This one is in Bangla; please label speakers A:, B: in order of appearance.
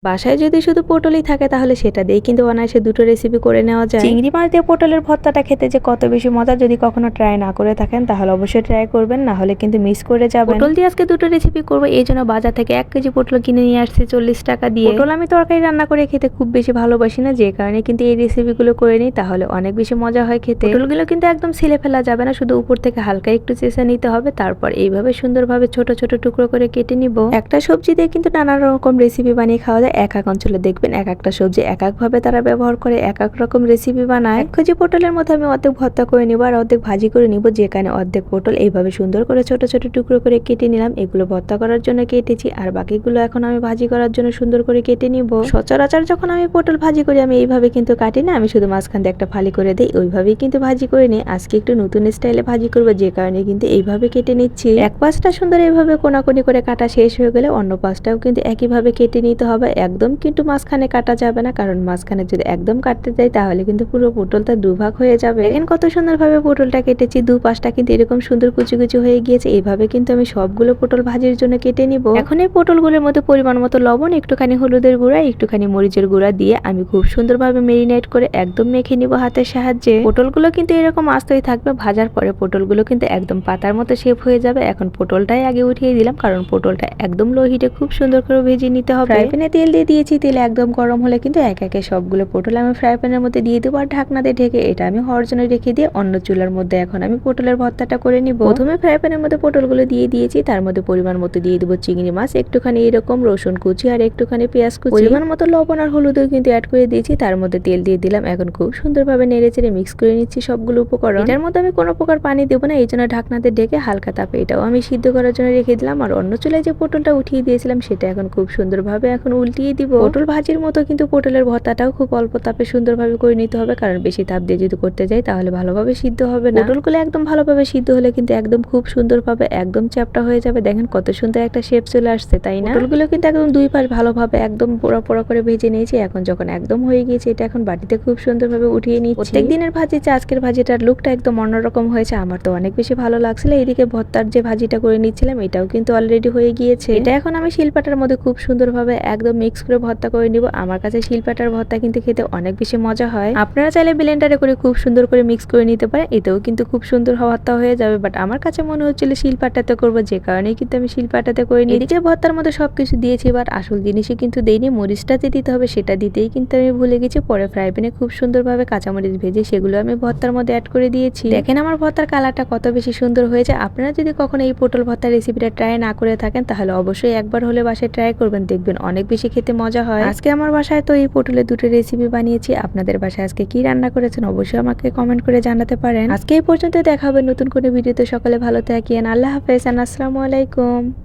A: বাসায় যদি শুধু পটলই থাকে তাহলে সেটা দিয়ে কিন্তু অনায়াসে দুটো রেসিপি করে নেওয়া যায়। চিংড়ি মাছ দিয়ে পটলের ভর্তাটা খেতে যে কত বেশি মজা, যদি কখনো ট্রাই না করে থাকেন তাহলে অবশ্যই ট্রাই করবেন, না হলে কিন্তু মিস করে যাবেন। পটল দিয়ে আজকে দুটো রেসিপি করবো, এই জন্য বাজার থেকে 1 কেজি পটল কিনে নিয়ে আসছি 40 টাকা দিয়ে। পটল আমি তরকারি রান্না করে খেতে খুব বেশি ভালোবাসি না, যে কারণে কিন্তু এই রেসিপিগুলো করে নিই, তাহলে অনেক বেশি মজা হয় খেতে। পটলগুলো কিন্তু একদম ছিলে ফেলা যাবে না, শুধু উপর থেকে হালকা একটু চেঁচে নিতে হবে। তারপর এইভাবে সুন্দরভাবে ছোট ছোট টুকরো করে কেটে নিব। একটা সবজি দিয়ে কিন্তু নানা রকম রেসিপি বানিয়ে খাওয়া যায়। এক এক অঞ্চলে দেখবেন এক একটা সবজি এক এক ভাবে তারা ব্যবহার করে, এক এক রকম রেসিপি বানায়। 1 কেজি পটলের মধ্যে আমি অর্ধেক ভর্তা করে নিব আর অর্ধেক ভাজি করে নিব, যেখানে অর্ধেক পটল এইভাবে সুন্দর করে ছোট ছোট টুকরো করে কেটে নিলাম। এগুলো ভর্তা করার জন্য কেটেছি, আর বাকিগুলো এখন আমি ভাজি করার জন্য সুন্দর করে কেটে নিব। সচরাচর যখন আমি পটল ভাজি করি আমি এইভাবে কিন্তু কাটি না, আমি শুধু মাঝখান দিয়ে একটা ফালি করে দিই, ওইভাবেই কিন্তু ভাজি করে নিই। আজকে একটু নতুন স্টাইলে ভাজি করবো, যে কারণে কিন্তু এইভাবে কেটে নিচ্ছি। এক পাশটা সুন্দর এইভাবে কোনাকুনি করে কাটা শেষ হয়ে গেলে অন্য পাশটাও কিন্তু একইভাবে কেটে নিতে হবে। একদম কিন্তু মাঝখানে কাটা যাবে না, কারণ মাঝখানে যদি একদম কাটতে যাই তাহলে কিন্তু পুরো পটলটা দুভাগ হয়ে যাবে। এখন কত সুন্দরভাবে পটলটা কেটেছি, দু পাশটা কিন্তু এরকম সুন্দর কুচি কুচি হয়ে গিয়েছে। এইভাবে কিন্তু আমি সবগুলো পটল ভাজির জন্য কেটে নিব। এখন এই পটলগুলোর মধ্যে পরিমাণ মতো লবণ, একটুখানি হলুদের গুঁড়া, একটুখানি মরিচের গুঁড়া দিয়ে আমি খুব সুন্দরভাবে মেরিনেট করে একদম মেখে নিব হাতের সাহায্যে। পটলগুলো কিন্তু এরকম আস্তই থাকবে, ভাজার পরে পটলগুলো কিন্তু একদম পাতার মতো শেপ হয়ে যাবে। এখন পটলটাই আগে উঠিয়ে দিলাম, কারণ পটলটা একদম লো হিটে খুব সুন্দর করে ভেজে নিতে হবে। ফ্রাই প্যানে তেল দিয়ে দিয়েছি, তেল একদম গরম হলে কিন্তু এক একে সবগুলো পটল আমি ফ্রাই প্যানের মধ্যে দিয়ে দেবো আর ঢাকনা দিয়ে ঢেকে এটা আমি হওয়ার জন্য রেখে দিয়ে অন্য চুলার মধ্যে এখন আমি পটলের ভর্তাটা করে নিব। প্রথমে ফ্রাই প্যানের মধ্যে পটলগুলো দিয়ে দিয়েছি, তার মধ্যে পরিমাণ মতো দিয়ে দেবো চিংড়ি মাছ, একটুখানি এরকম রসুন কুচি আর একটুখানি পেঁয়াজ কুচি, পরিমাণ মতো লবণ আর হলুদও কিন্তু অ্যাড করে দিয়েছি। তার মধ্যে তেল দিয়ে দিলাম, এখন খুব সুন্দরভাবে নেড়ে চেড়ে মিক্স করে নিচ্ছি সবগুলো উপকরণ। এটার মধ্যে আমি কোনো প্রকার পানি দেবো না, এই জন্য ঢাকনাতে ঢেকে হালকা তাপে এটাও আমি সিদ্ধ করার জন্য রেখে দিলাম। আর অন্য চুলায় যে পটলটা উঠিয়ে দিয়েছিলাম সেটা এখন খুব সুন্দরভাবে এখন উল্টিয়ে দিব। পটল ভাজির মতো কিন্তু পটলের ভর্তাটাও খুব অল্প তাপে সুন্দরভাবে করে নিতে হবে, কারণ বেশি তাপ দিয়ে যদি করতে যাই তাহলে ভালোভাবে সিদ্ধ হবে না। পটলগুলো একদম ভালোভাবে সিদ্ধ হলে কিন্তু একদম খুব সুন্দরভাবে একদম চ্যাপটা হয়ে যাবে। দেখেন কত সুন্দর একটা শেপ চলে আসছে, তাই না? পটলগুলো কিন্তু একদম দুই পাশ ভালোভাবে একদম পোড়া পোড়া করে ভেজে নিয়েছি। এখন যখন একদম হয়ে গিয়েছে এটা এখন বাটিতে খুব সুন্দরভাবে উঠিয়ে নিচ্ছি। প্রত্যেক দিনের ভাজি চেয়ে আজকের ভাজিটার লুকটা একদম অন্যরকম হয়েছে, আমার তো অনেক বেশি ভালো লাগছিল। এইদিকে ভর্তার যে ভাজিটা করে নিচ্ছিলাম এটাও কিন্তু অলরেডি হয়ে গিয়েছে। এটা এখন আমি শিলপাটার মধ্যে খুব সুন্দরভাবে একদম মিক্স করে ভর্তা করে নিব। আমার কাছে শিলপাটার ভর্তা কিন্তু খেতে অনেক বেশি মজা হয়। আপনারা চাইলে ব্লেন্ডারে করে খুব সুন্দর করে মিক্স করে নিতে পারেন, এতেও কিন্তু খুব সুন্দর ভর্তা হয়ে যাবে। বাট আমার কাছে মনে হচ্ছিল শিলপাটাতে করবো, যে কারণে কিন্তু আমি শিলপাটাতে করে নিই। এদিকে ভর্তার মধ্যে সবকিছু দিয়েছি, বাট আসল জিনিসই কিন্তু দেইনি, মরিচটা যে দিতে হবে সেটা দিতেই কিন্তু আমি ভুলে গেছি। পরে ফ্রাই প্যানে খুব সুন্দরভাবে কাঁচামরিচ ভেজে সেগুলো আমি ভর্তার মধ্যে অ্যাড করে দিয়েছি। দেখেন আমার ভর্তার কালারটা কত বেশি সুন্দর হয়েছে। আপনারা যদি কখনো এই পটল ভর্তার রেসিপিটা ট্রাই না করে থাকেন তাহলে অবশ্যই একবার হলে বাসায় ট্রাই করবেন, দেখবেন অনেক বেশি খেতে মজা হয়। আজকে আমার বাসায় তো এই পটলের দুটো রেসিপি বানিয়েছি। আপনাদের বাসায় আজকে কি রান্না করেছেন অবশ্যই আমাকে কমেন্ট করে জানাতে পারেন। আজকে এই পর্যন্ত, দেখা হবে নতুন কোনো ভিডিওতে। সকালে ভালো থাকেন, আল্লাহ হাফেজ, আসসালামু আলাইকুম।